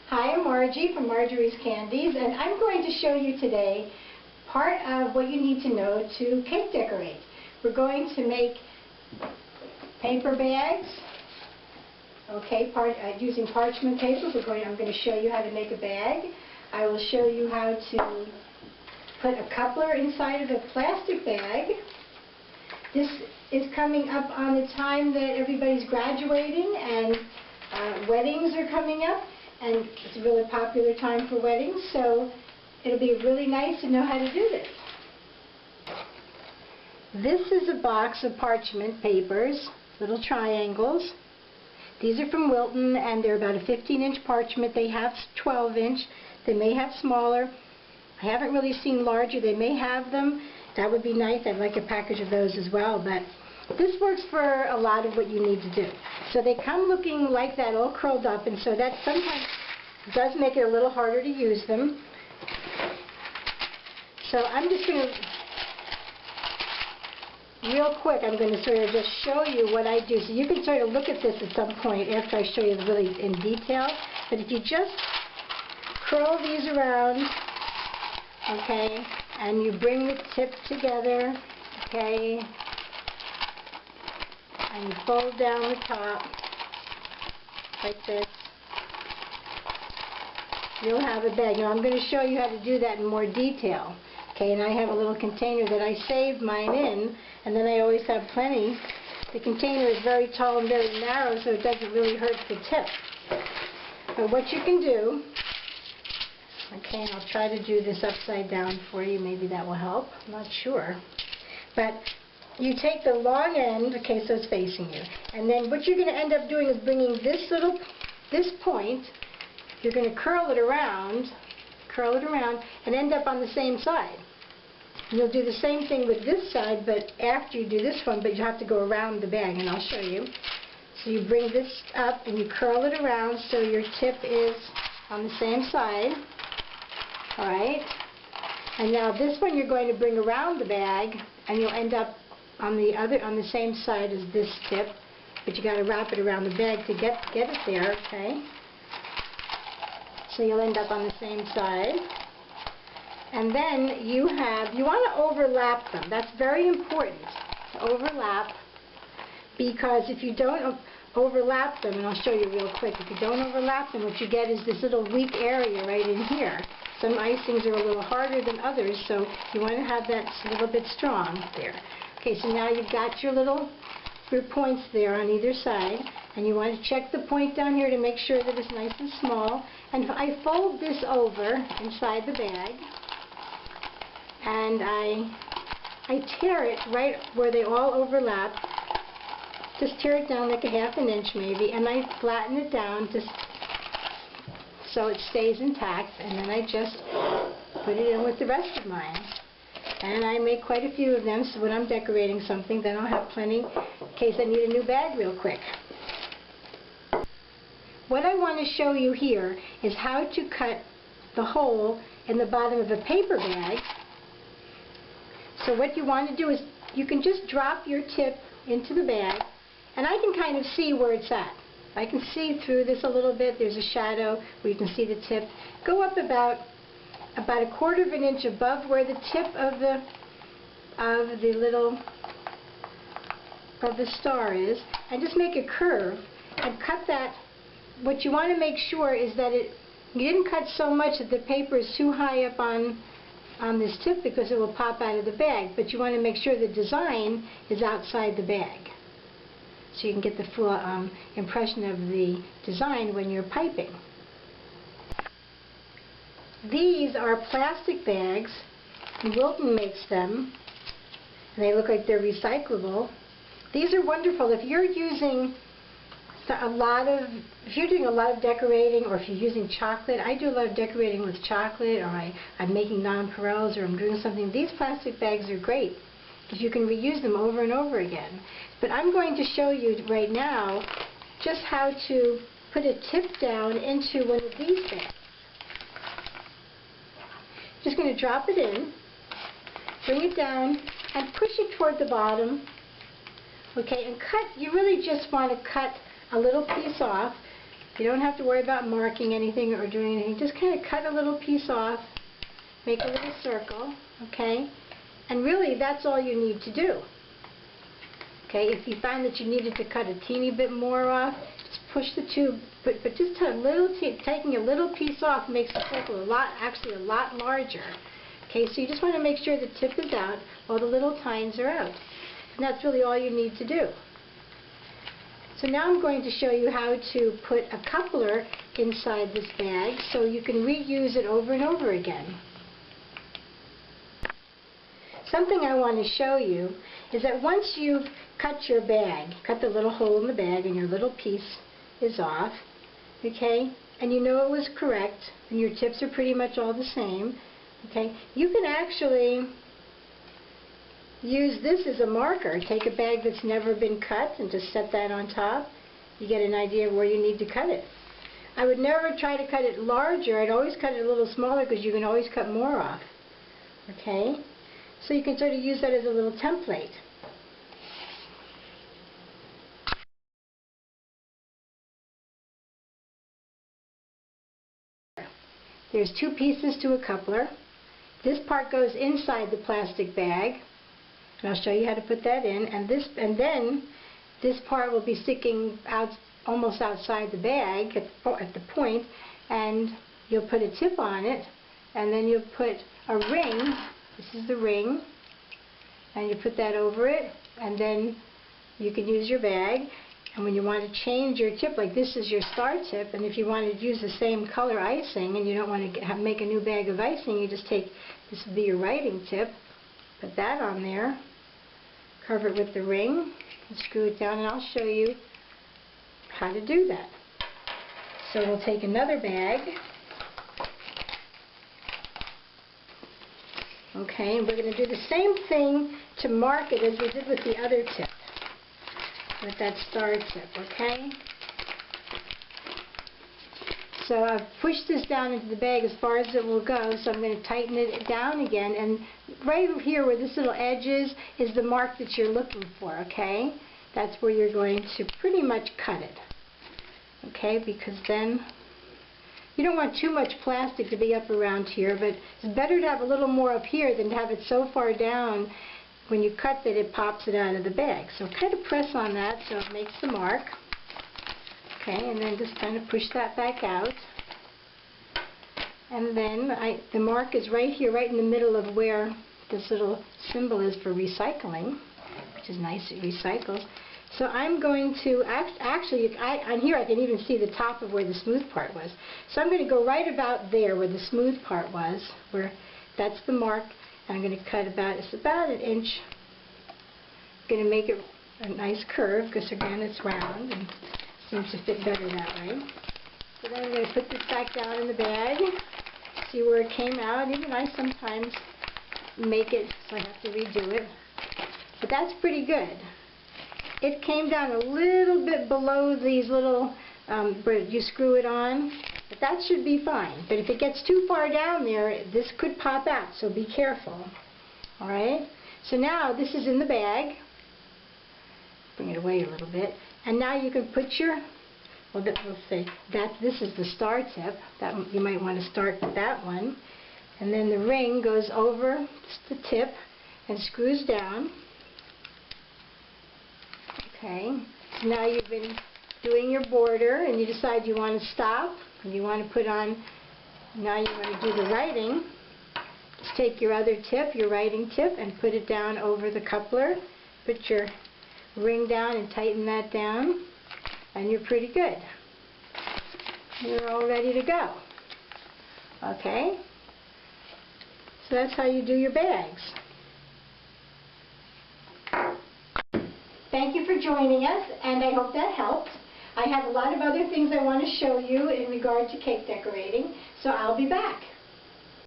Hi, I'm Margie from Marjorie's Candies, and I'm going to show you today part of what you need to know to cake decorate. We're going to make paper bags, okay, using parchment paper. I'm going to show you how to make a bag. I will show you how to put a coupler inside of a plastic bag. This is coming up on the time that everybody's graduating and weddings are coming up. And it's a really popular time for weddings, so it'll be really nice to know how to do this. This is a box of parchment papers, little triangles. These are from Wilton, and they're about a 15-inch parchment. They have 12-inch. They may have smaller. I haven't really seen larger. They may have them. That would be nice. I'd like a package of those as well, but this works for a lot of what you need to do. So they come looking like that, all curled up, and so that sometimes does make it a little harder to use them. So I'm just going to, real quick, I'm going to sort of just show you what I do. So you can sort of look at this at some point after I show you really in detail. But if you just curl these around, okay, and you bring the tip together, okay, and you fold down the top like this, you'll have a bag. Now I'm going to show you how to do that in more detail. Okay, and I have a little container that I saved mine in, and then I always have plenty. The container is very tall and very narrow, so it doesn't really hurt the tip. But what you can do, okay, and I'll try to do this upside down for you. Maybe that will help. I'm not sure. But you take the long end, okay, so it's facing you, and then what you're going to end up doing is bringing this point, you're going to curl it around, and end up on the same side. And you'll do the same thing with this side, but after you do this one, but you have to go around the bag, and I'll show you. So you bring this up, and you curl it around so your tip is on the same side. All right? And now this one you're going to bring around the bag, and you'll end up on the same side as this tip, but you got to wrap it around the bag to get it there, okay? So you'll end up on the same side. And then you want to overlap them. That's very important, to overlap, because if you don't overlap them, and I'll show you real quick, if you don't overlap them, what you get is this little weak area right in here. Some icings are a little harder than others, so you want to have that a little bit strong there. Okay, so now you've got your points there on either side, and you want to check the point down here to make sure that it's nice and small. And I fold this over inside the bag, and I tear it right where they all overlap. Just tear it down like a ½ inch maybe, and I flatten it down just so it stays intact, and then I just put it in with the rest of mine. And I make quite a few of them, so when I'm decorating something, then I'll have plenty in case I need a new bag real quick. What I want to show you here is how to cut the hole in the bottom of a paper bag. So what you want to do is you can just drop your tip into the bag, and I can kind of see where it's at. I can see through this a little bit. There's a shadow where you can see the tip. Go up about a ½ inch above where the tip of the star is, and just make a curve and cut that. What you want to make sure is that you didn't cut so much that the paper is too high up on this tip, because it will pop out of the bag, but you want to make sure the design is outside the bag, so you can get the full impression of the design when you're piping. These are plastic bags. Wilton makes them, and they look like they're recyclable. These are wonderful if you're using if you're doing a lot of decorating, or if you're using chocolate. I do a lot of decorating with chocolate, or I'm making nonpareils, or I'm doing something. These plastic bags are great because you can reuse them over and over again. But I'm going to show you right now just how to put a tip down into one of these bags. Just going to drop it in, bring it down, and push it toward the bottom. Okay, and cut. You really just want to cut a little piece off, You don't have to worry about marking anything or doing anything. Just kind of cut a little piece off, make a little circle, okay? And really, that's all you need to do. Okay, if you find that you needed to cut a teeny bit more off, just push the tube, but just taking a little piece off makes the circle actually a lot larger. Okay, so you just want to make sure the tip is out while the little tines are out. And that's really all you need to do. So now I'm going to show you how to put a coupler inside this bag so you can reuse it over and over again. Something I want to show you is that once you've cut your bag, cut the little hole in the bag and your little piece is off, okay, and you know it was correct and your tips are pretty much all the same, okay, you can actually use this as a marker. Take a bag that's never been cut and just set that on top. You get an idea of where you need to cut it. I would never try to cut it larger. I'd always cut it a little smaller because you can always cut more off. Okay? So you can sort of use that as a little template. There's two pieces to a coupler. This part goes inside the plastic bag. And I'll show you how to put that in, and then this part will be sticking out almost outside the bag at the point, and you'll put a tip on it, and then you'll put a ring. This is the ring, and you put that over it, and then you can use your bag. And when you want to change your tip, like this is your star tip, and if you want to use the same color icing and you don't want to make a new bag of icing, you just take, this will be your writing tip, put that on there, cover it with the ring, and screw it down, and I'll show you how to do that. So we'll take another bag, okay, and we're going to do the same thing to mark it as we did with the other tip, with that star tip, okay? So I've pushed this down into the bag as far as it will go, so I'm going to tighten it down again, and right here where this little edge is the mark that you're looking for, okay? That's where you're going to pretty much cut it, okay? Because then you don't want too much plastic to be up around here, but it's better to have a little more up here than to have it so far down when you cut that it pops it out of the bag. So kind of press on that so it makes the mark. Okay, and then just kind of push that back out. And then the mark is right here, right in the middle of where this little symbol is for recycling, which is nice, it recycles. So I'm going to, actually, on here I can even see the top of where the smooth part was. So I'm going to go right about there where the smooth part was, where that's the mark, and I'm going to cut it's about an inch. I'm going to make it a nice curve, because again it's round, and seems to fit better that way. So then I'm going to put this back down in the bag, see where it came out. Even I sometimes make it so I have to redo it. But that's pretty good. It came down a little bit below these little, where you screw it on, but that should be fine. But if it gets too far down there, this could pop out, so be careful. Alright? So now this is in the bag. Bring it away a little bit. And now you can put your, well, let's say that this is the star tip. That you might want to start with that one. And then the ring goes over the tip and screws down. Okay. So now you've been doing your border, and you decide you want to stop, and you want to put on, now you want to do the writing. Just take your other tip, your writing tip, and put it down over the coupler. Put your ring down and tighten that down, and you're pretty good. You're all ready to go. Okay? So that's how you do your bags. Thank you for joining us, and I hope that helped. I have a lot of other things I want to show you in regard to cake decorating, so I'll be back.